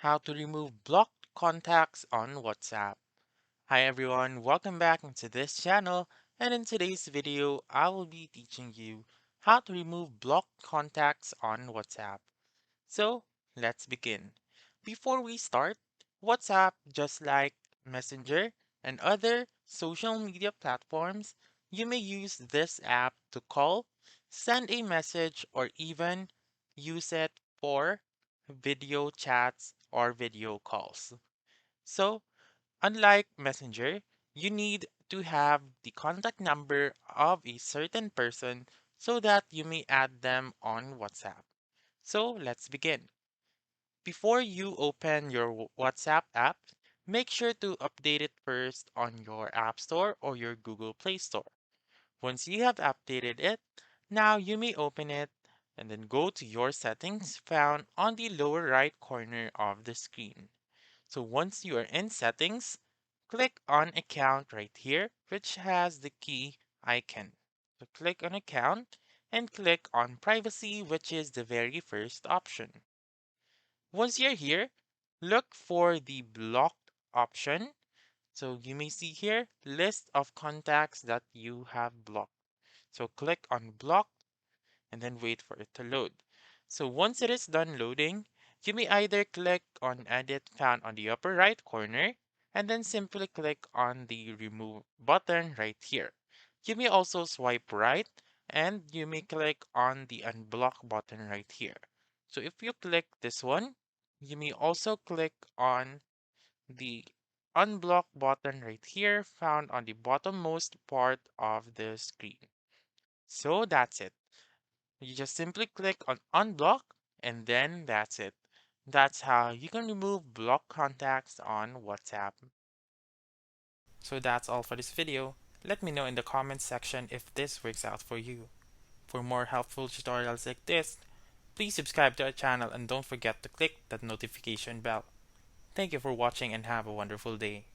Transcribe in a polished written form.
How to remove blocked contacts on WhatsApp. Hi everyone, welcome back into this channel, and in today's video I will be teaching you how to remove blocked contacts on WhatsApp. So let's begin. Before we start, WhatsApp, just like Messenger and other social media platforms, you may use this app to call, send a message, or even use it for video chats or video calls. So, unlike Messenger, you need to have the contact number of a certain person so that you may add them on WhatsApp. So, let's begin. Before you open your WhatsApp app, make sure to update it first on your App Store or your Google Play Store. Once you have updated it, now you may open it and then go to your settings found on the lower right corner of the screen. So once you are in settings, click on account right here, which has the key icon. So click on account and click on privacy, which is the very first option. Once you're here, look for the blocked option. So you may see here list of contacts that you have blocked. So click on block and then wait for it to load. So once it is done loading, you may either click on edit found on the upper right corner and then simply click on the remove button right here. You may also swipe right and you may click on the unblock button right here. So if you click this one, you may also click on the unblock button right here found on the bottommost part of the screen. So that's it. You just simply click on unblock and then that's it. That's how you can remove block contacts on WhatsApp. So that's all for this video. Let me know in the comments section if this works out for you. For more helpful tutorials like this, please subscribe to our channel and don't forget to click that notification bell. Thank you for watching and have a wonderful day.